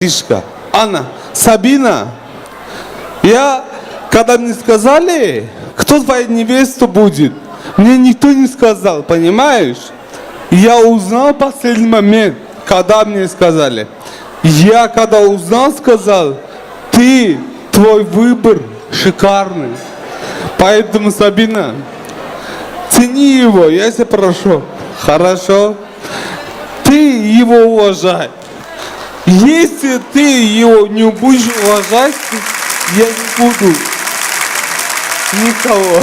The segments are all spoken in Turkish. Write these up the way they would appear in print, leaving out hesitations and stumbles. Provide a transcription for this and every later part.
Тишка. Анна, Сабина, я, когда мне сказали, кто твоя невеста будет, мне никто не сказал, понимаешь? Я узнал в последний момент, когда мне сказали. Я, когда узнал, сказал, твой выбор шикарный. Поэтому, Сабина, цени его, я тебя прошу. Хорошо? Ты его уважай. Если ты его не будешь уважать, я не буду никого.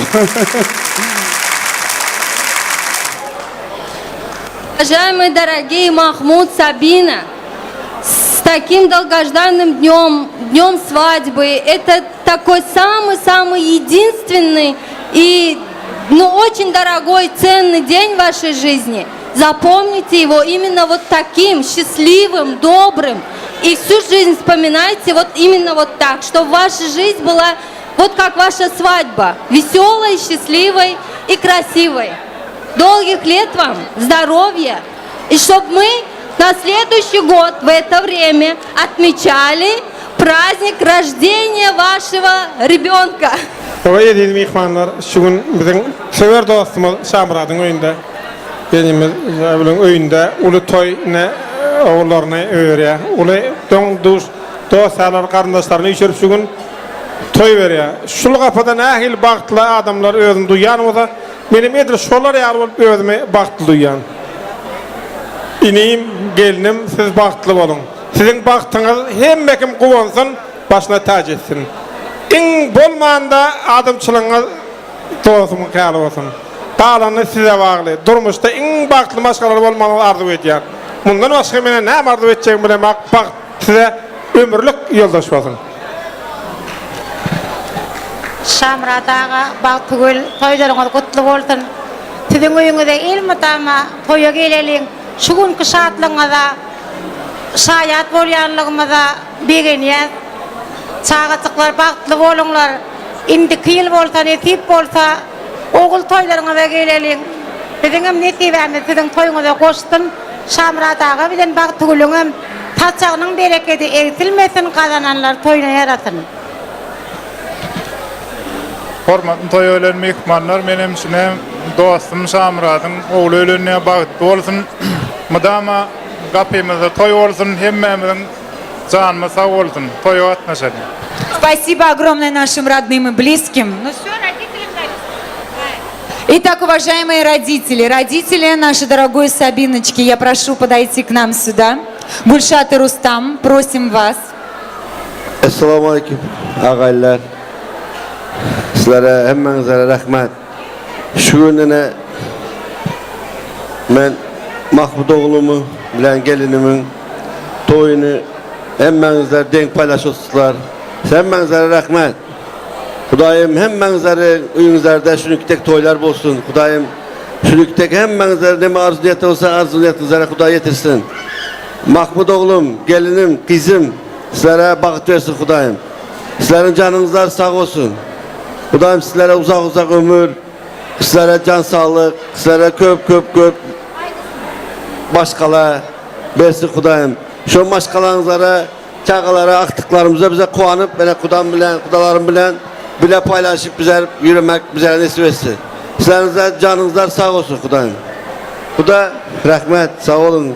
Уважаемые дорогие Махмуд, Сабина, с таким долгожданным днем свадьбы, это такой самый-самый единственный и очень дорогой, ценный день в вашей жизни. Запомните его именно вот таким, счастливым, добрым. И всю жизнь вспоминайте вот именно вот так, чтобы ваша жизнь была вот как ваша свадьба. Веселой, счастливой и красивой. Долгих лет вам, здоровья. И чтобы мы на следующий год в это время отмечали праздник рождения вашего ребенка. Sevgili mehmanlar, şu gün bizim sever dostumuz Şamrad'ın oyunda. Benim oyunda ulu toy ne oğullarına öğreniyor. Ulu dostlar, kardeşlerine içerip şu gün toy veriyor. Şul kapıda nahil baktılı adamlar özüm duyan o da benim edir şolar yar olup özüme baktılı duyan. İneyim, gelinim, siz baktılı olun. Sizin baktığınız hem bekim kuvansın, başına tac etsin. İn bolmanda adamçılığınız doğusumun kâlı olsun. Dağlanı size bağlı. Durmuşta in baktılı başkaları olmanı arzu ediyor. Bundan başka mene ne arzu edeceğim bile bak size ömürlük yoldaş olsun. Şamradağa bak tugul toylarınız kutlu olsun. Sizin uyunuza ilmitama toya gelelim. Şu günkü şartlığınıza şayat bolyanlığımıza beğeniyet. Çağatıklar baktlı olunlar. İndi kıyıl bolsa, netip bolsa oğul toylarınıza gelelim. Bizim netibemiz sizin toyunuza koştun. Şamradağa bilen bak tugulunum. Taçağının bereketi eksilmesin, kazananlar toyuna yaratın. Hormatly toy ölen mehmanlar, menem sinem dostum Şamrad'ın oğlu ölenine bagıtlı olsun. Mudama gapymyzda toy olsun, hemmemizin canymyz sag olsun. Toy atnaşalım. Спасибо огромное нашим родным и близким. Ну все, родителям дали. Итак, уважаемые родители нашей дорогой Сабиночки, я прошу подойти к нам сюда. Гульшат и Рустам, просим вас. Esselamu Aleyküm ağaylar. Sizlere hemmenize rahmet. Şu gününe ben Mahmud oğlumu bilen gelinimin toyunu hemmenize denk paylaşıyorsunuzlar. Hemmenize rahmet. Kudayım hemmenize uyunuzlarda şunüktek toylar olsun. Kudayım şunüktek hemmenize ne arzuliyet olsa arzuliyetinize Kuday yetirsin. Mahmud oğlum, gelinim, kızım sizlere bakıt versin Kudayım. Sizlerin canınızlar sağ olsun. Kudayım sizlere uzak ömür, sizlere can sağlık, sizlere köp başkala versin Kudayım. Şu başkalarınızlara, çağalara, aktıklarımıza bize kuanıp, böyle kudalarım bilen bile paylaşıp bize yürümek, bize nasip etsin. Sizlerinize canınızlar sağ olsun Kudayım. Kuda rahmet, sağ olun.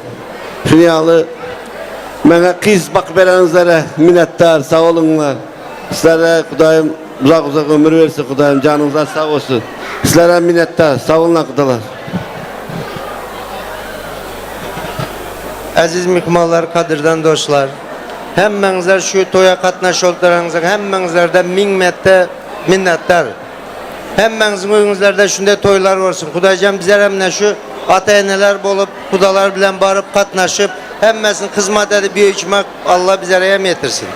Dünyalı, bana kız bak verenizlere minnettar, sağ olunlar. Sizlere Kudayım uzak ömür versin Kudayım, canınızlar sağ olsun. Sizlere minnettar, sağ olun kudalar. Aziz mehmanlar, kadirden dostlar. Hemmenizler şu toya katnaşıklarınızın hemmenizlerden minnettar. Hemmenizin uyunuzlarda şunda toylar olsun. Kudaycam bizler hemne şu ata-eneler bolup, kudalar bilen barıp katnaşıp hemmesin hizmet edip büyütmek Allah bizlere yem yetirsin.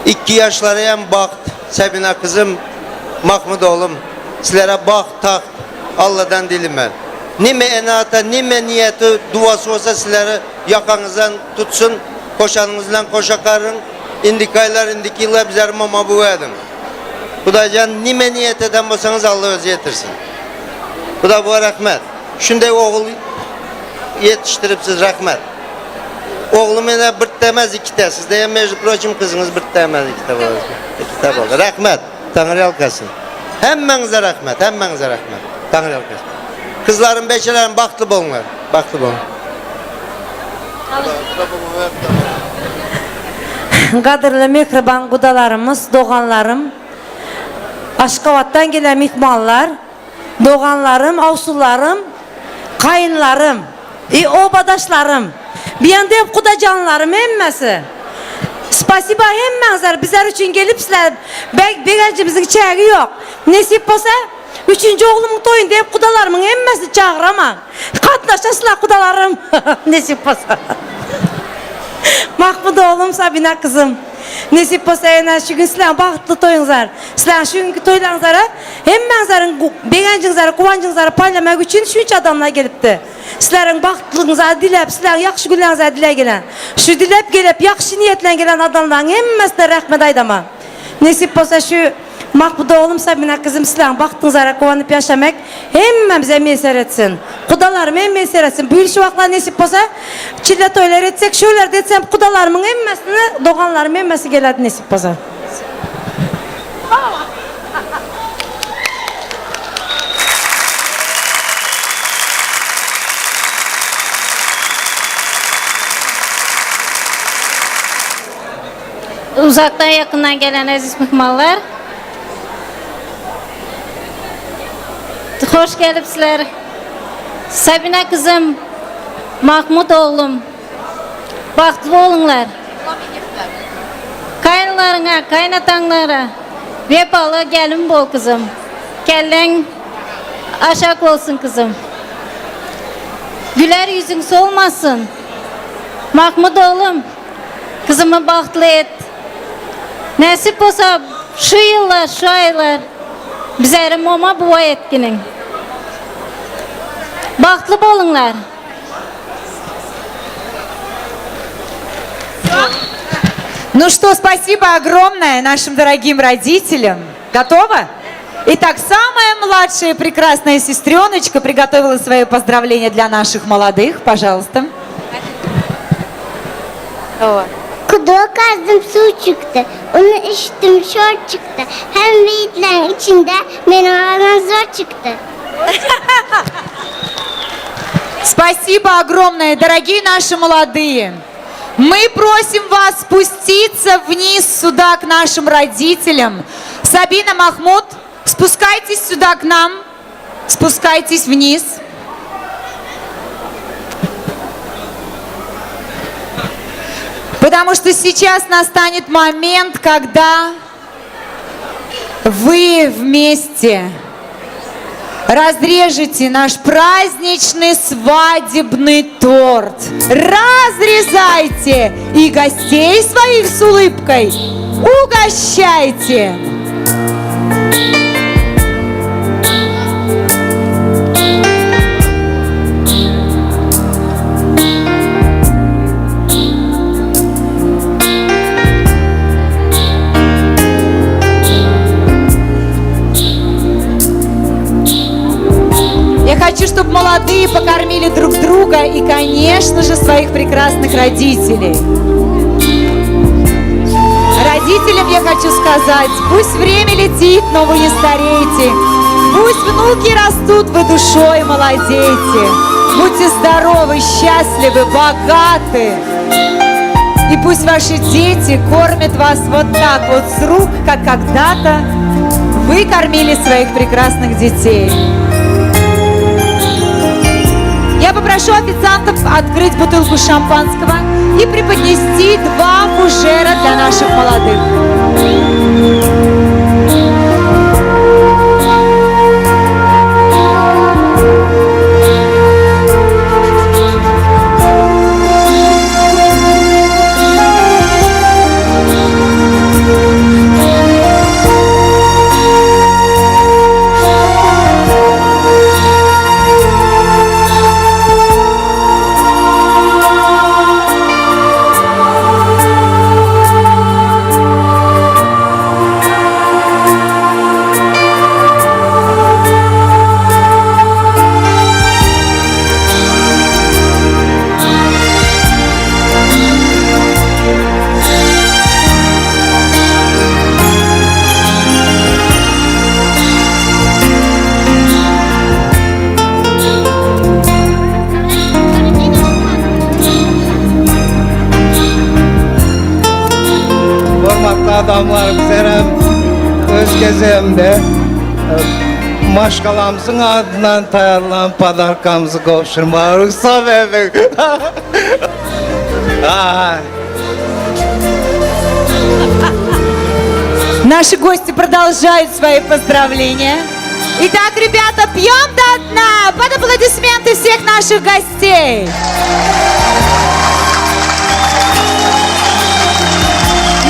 2 yaşlara yem bakt, Sabina kızım, Mahmud oğlum, sizlere bakt, tak, Allah'tan dilime. Nime enata, nime niyeti, duası olsa sizleri yakanızdan tutsun, koşanınızdan koşakarın, indikaylar, indikiyler bizler mama bu edin. Kudaycan nime niyet eden olsanız Allah özü yetirsin. Bu da bu rahmet. Şunday oğul yetiştirip siz rahmet. Oğlum ene bir demez iki de. Sizde ya mecbur kızınız bir demez iki de olur. İki de olur. Rahmet. Tanrı alkasın. Hemmenize rahmet. Hemmenize rahmet. Tanrı alkasın. Kızların beşelerin baktlı bolunlar. Baktlı bolun. Qadrlı mehriban qudalarımız, doğanlarım, Aşkavat'tan gelen mihmanlar, doğanlarım, avsullarım, kayınlarım, obadaşlarım, bir yanda hep kudacanlarım hemmesi. Spasiba hemmezler bizler için gelip sizler begencimizin çeği yok. Nesip olsa 3. oğlumun toyunda hep kudalarımın hemmesi çağırama. Katlaşasılar kudalarım. Nesip olsa. Mahmud oğlum, Sabina kızım. Nesip olsa yana şu gün sizler bağıtlı toyunuzlar. Sizler şu günkü toylarınızlara hemmezlerin begencinizdere, kuvancınızlara paylamak için şunca adamlar gelipti. Sizlerin bağıtlığınıza dilep, sizlerin yakşı günlerinize dile gelen. Şu dilep gelip yakşı niyetle gelen adamların hemmesine rahmet aydama. Nesip olsa şu Mahmud oğlum, Sabina kızım sizlerin baktığınızlara kovanıp yaşamak hemmemize meser etsin. Kudalarım hem meser etsin. Bu şu vakitler nesip olsa çile toylar etsek, şöyle de etsem kudalarımın hemmesine, doğanlarım hemmesi geledi nesip olsa. Uzaktan yakından gelen aziz mihmanlar, hoş gelipsizler. Sabina kızım, Mahmud oğlum, baktlı olunlar. Kayınlarına, kaynatanlara, vefalı gelin bol kızım. Kellen aşak olsun kızım. Güler yüzün solmasın. Mahmud oğlum, kızımı baktlı et. Nasip olsa şu yıllar, şu aylar bize mama buva etkinin. Baktlı bolunlar. Ну что, спасибо огромное нашим дорогим родителям. Готово? Итак, самая младшая прекрасная сестреночка приготовила свои поздравления для наших молодых. Пожалуйста. Kuduğa kazdım su çıktı, onu içtim şort çıktı. Hem yiğitlerin içinde benim ağzım zor çıktı. Спасибо огромное, дорогие наши молодые. Мы просим вас спуститься вниз сюда к нашим родителям. Сабина, Махмуд, спускайтесь сюда к нам. Спускайтесь вниз. Потому что сейчас настанет момент, когда вы вместе разрежете наш праздничный свадебный торт. Разрезайте и гостей своих с улыбкой угощайте. Я хочу, чтобы молодые покормили друг друга и, конечно же, своих прекрасных родителей. Родителям я хочу сказать, пусть время летит, но вы не стареете. Пусть внуки растут, вы душой молодеете. Будьте здоровы, счастливы, богаты. И пусть ваши дети кормят вас вот так вот с рук, как когда-то вы кормили своих прекрасных детей. Я попрошу официантов открыть бутылку шампанского и преподнести 2 фужера для наших молодых. adamlar bizlere öz gezemde maşkalamızın adından tayarlan padarkamızı kovuşturma ruhsat verdik. Наши гости продолжают свои поздравления. Итак, ребята, пьем до дна под аплодисменты всех наших гостей.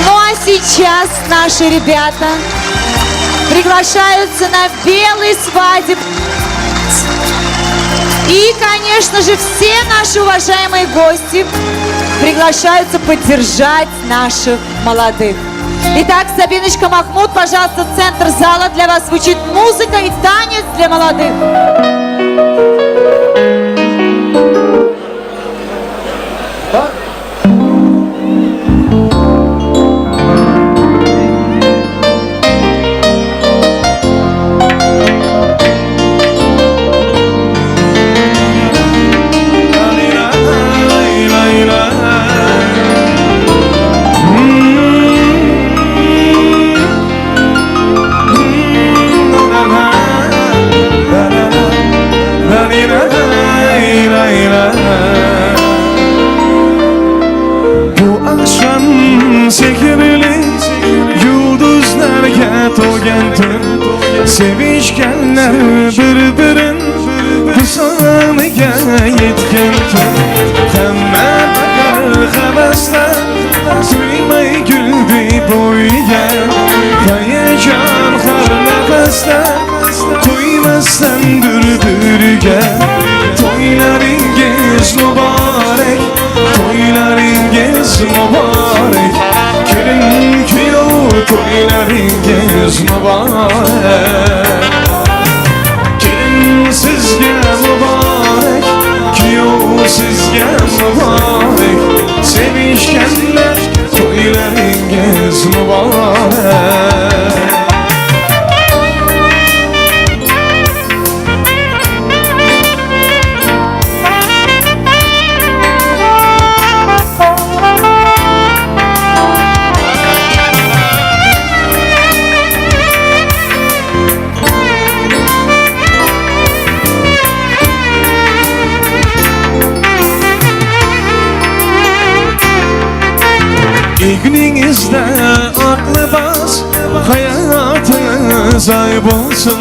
Ну а сейчас наши ребята приглашаются на белый свадеб. И, конечно же, все наши уважаемые гости приглашаются поддержать наших молодых. Итак, Сабиночка, Махмуд, пожалуйста, в центр зала. Для вас звучит музыка и танец для молодых. Bu akşam sehirli yıldızlarga to'lgan tun sevishganlar bir-birin husniga yetgan kun hamma bakar havasda to'ymay kuldi bo'yiga hayajon har nafasda to'ymasdan bir-biriga to'ylaringiz muborak to'ylaringiz muborak kelin kuyov to'ylaringiz muborak kelin sizga muborak kuyov sizga muborak sevishganlar to'ylaringiz muborak İgninizde aklı bas hayatınız ay bulsun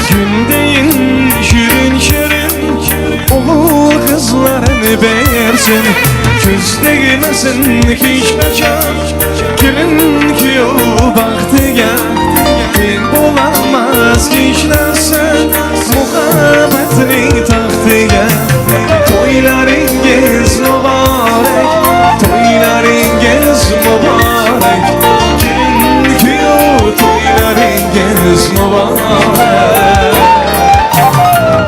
gündeyin şirin şirin oğul kızlarını versin küz değmesin hiç kaçan gelin kuyov baktıya ben bulamaz hiç narsa muhabbetini taktıya toylaringiz mübarek toylaringiz mübarek gelin kuyov toylaringiz mübarek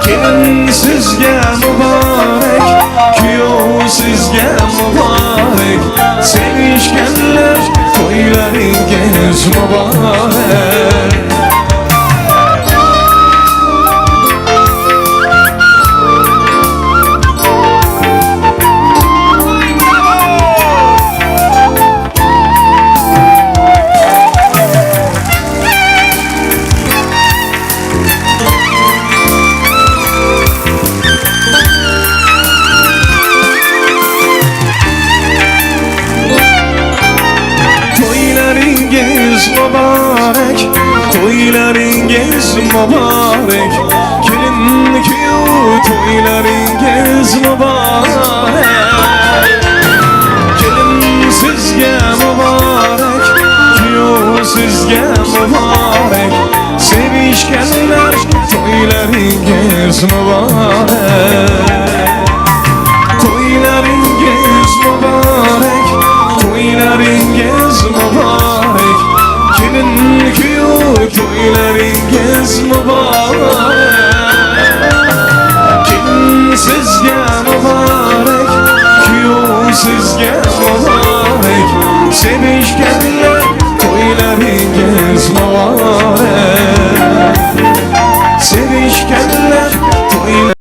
gelin sizge mübarek kuyov sizge mübarek sevişkenler toylaringiz mübarek mübarek toylaringiz mübarek kelin kuyov toylaringiz mübarek kelin sizge mübarek kuyov sizge mübarek sevişkenler toylaringiz mübarek toylaringiz mübarek toylaringiz mübarek gelin kuyov toylaringiz mübarek gelin sizge mübarek kuyov sizge mübarek